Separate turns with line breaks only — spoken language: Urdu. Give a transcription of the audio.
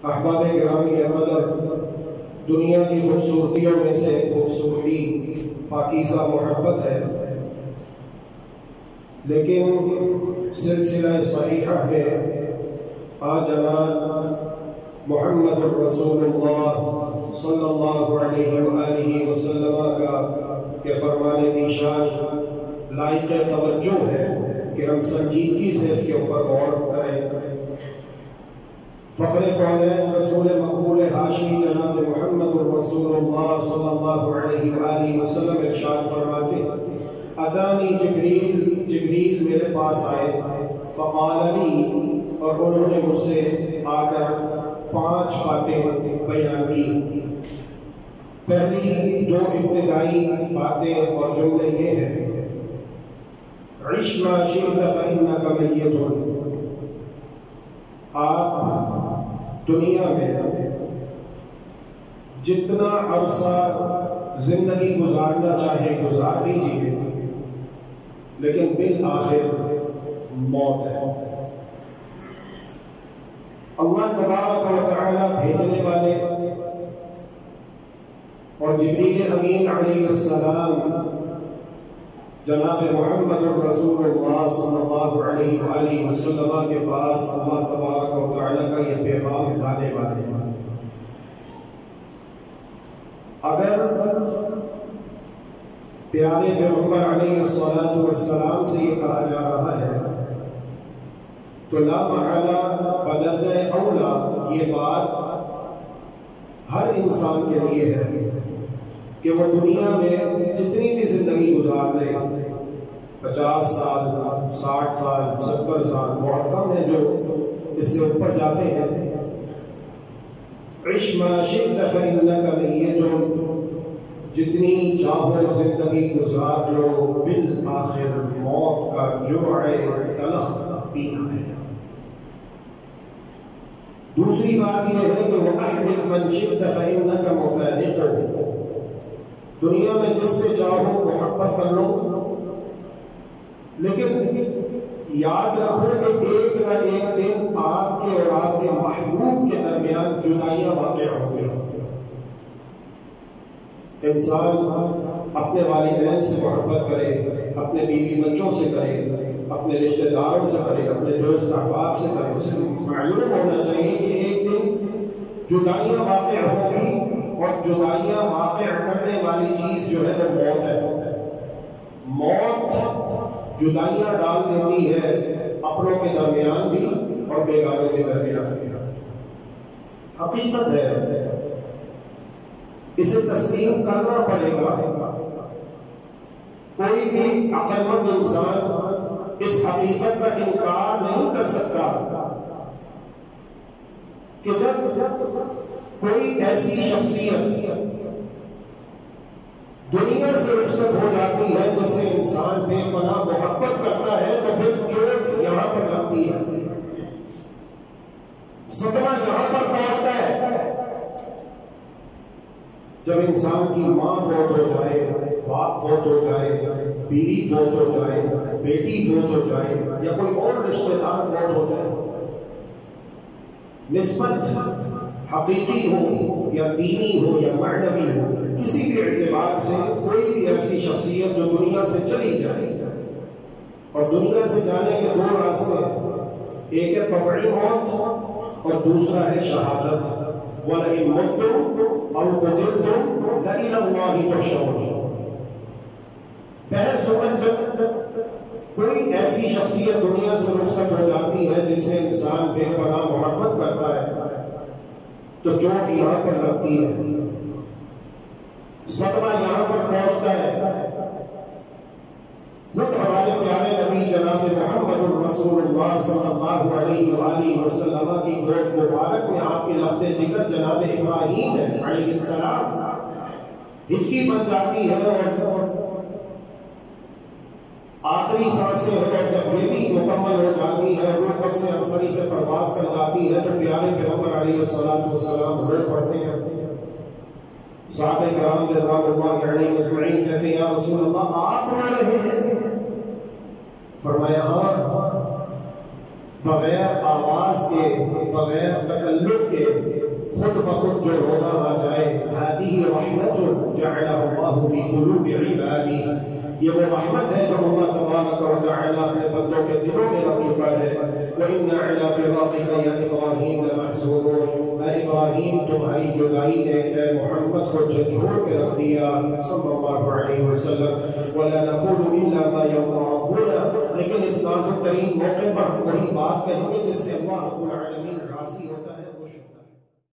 احباب گرامی قدر، دنیا کی خوبصورتیوں میں سے خوبصورتی پاکیزہ محبت ہے، لیکن سلسلہ صحیحہ میں جناب محمد رسول اللہ صلی اللہ علیہ وآلہ وسلم کا کہ فرمانے کی شان لائق توجہ ہے کہ ہم سنجیدگی سے اس کے اوپر غور کریں۔ فخر کونین رسول مقبول ہاشمی جناب محمد رسول اللہ صلی اللہ علیہ وآلہ وسلم ارشاد فرماتے اتانی جبریل میرے پاس آئے، فقال لی، اور انہوں نے مجھ سے آ کر 5 باتیں بیان کی۔ پہلی 2 ابتدائی باتیں اور جملے یہ ہیں، عش ما شئت فإنک میت، آپ دنیا میں جتنا عرصہ زندگی گزارنا چاہے گزار لیجیے، لیکن بالآخر موت ہے۔ اللہ تبارک و تعالی بھیجنے والے اور جبریل امین علیہ السلام جناب محمد رسول اللہ صلی اللہ علیہ وآلہ وسلم کے پاس اللہ تبارک و تعالی کا یہ پیغام لانے والے ہیں۔ اگر پیارے پیغمبر علیہ السلام سے یہ کہا جا رہا ہے تو لا محالہ بدرجہ اولا یہ بات ہر انسان کے لیے ہے کہ وہ دنیا میں جتنی بھی زندگی گزار لے، 50 سال، 60 سال، 70 سال، بہت کم ہے جو اس سے اوپر جاتے ہیں، عش ما شئت فإنک میت، جتنی چاہو زندگی گزار لو، بالآخر موت کا جرعہ تلخ پینا ہے۔ دوسری بات یہ ہے کہ وَأَحْبِبْ مَنْ شِئْتَ فَإِنَّكَ مُفَارِقُهُ، دنیا میں جس سے چاہو محبت کر لو، لیکن یاد رکھو کہ ایک نہ ایک دن آپ کے اور آپ کے محبوب کے درمیان جدائیاں واقع ہوں گی۔ انسان اپنے والدین سے محبت کرے، اپنے بیوی بچوں سے کرے، اپنے رشتہ داروں سے کرے، اپنے دوست احباب سے کرے، اسے معلوم ہونا چاہیے کہ ایک دن جدائیاں واقع ہوں گی، اور جدائیاں واقع کرنے والی چیز جو ہے وہ موت ہے۔ موت جدائیاں ڈال دیتی ہے اپنوں کے درمیان بھی اور بیگانوں کے درمیان بھی، حقیقت ہے، اسے تسلیم کرنا پڑے گا۔ کوئی بھی عقل مند انسان اس حقیقت کا انکار نہیں کر سکتا کہ جب کوئی ایسی شخصیت دنیا سے رخصت ہو جاتی ہے جس سے انسان بے پناہ محبت کرتا ہے، تو پھر چوٹ یہاں پر لگتی ہے، صدمہ یہاں پر پہنچتا ہے جب انسان کی ماں فوت ہو جائے، باپ فوت ہو جائے، بیوی فوت ہو جائے، بیٹی فوت ہو جائے، یا کوئی اور رشتہ دار فوت ہو جائے، نسبت حقیقی ہو یا دینی ہو یا معنوی ہو، کسی بھی اعتبار سے کوئی بھی ایسی شخصیت جو دنیا سے چلی جائے، اور دنیا سے جانے کے 2 راستے، ایک ہے طبعی موت اور دوسرا ہے شہادت۔ وَلَئِن مُتُّمْ أَوْ قُتِلْتُمْ لَإِلَى اللَّهِ تُحْشَرُونَ۔ بحث جب کوئی ایسی شخصیت دنیا سے رخصت ہو جاتی ہے جس سے انسان بے پناہ محبت کرتا ہے، تو چوٹ یہاں پر لگتی ہے، صدمہ یہاں پر پہنچتا ہے۔ خود ہمارے پیارے نبی جناب محمد رسول اللہ صلی اللہ علیہ وآلہ وسلم کی گود مبارک میں آپ کے لخت جگر جناب ابراہیم علیہ السلام ہچکی بن جاتی ہے، اور آخری سانسیں ہیں، اور جب یہ بھی مکمل ہو جاتی ہے، روح تک سے انصری سے پرواز کر جاتی ہے، تو پیارے پیغمبر علیہ السلام رو پڑھتے ہیں۔ صحابہ کرام رضوان اللہ علیہم اجمعین کہتے ہیں یا رسول اللہ آپ رو رہے ہیں؟ فرمایا ہاں، بغیر آواز کے، بغیر تکلف کے خود بخود جو رونا آ جائے، هذه رحمت جعلها اللہ فی قلوب عباده، یہ وہ رحمت ہے جو اللہ تبارک و تعالی اپنے بندوں کے دلوں میں رکھ چکا ہے۔ وَإِنَّ عَلَىٰ فِرَاقِكَ يَا إِبْرَاهِيمَ لَمَحْزُونُونَ، اے ابراہیم تمہاری جدائی نے اے محمد کو جھنجھوڑ کے رکھ دیا صلی اللہ علیہ وسلم۔ وَلَا نَقُولُ إِلَّا مَا يَرْضَىٰ رَبُّنَا، لیکن اس نازک ترین موقع پر ہم وہی بات کہیں گے جس سے اللہ رب العالمین راضی ہوتا ہے۔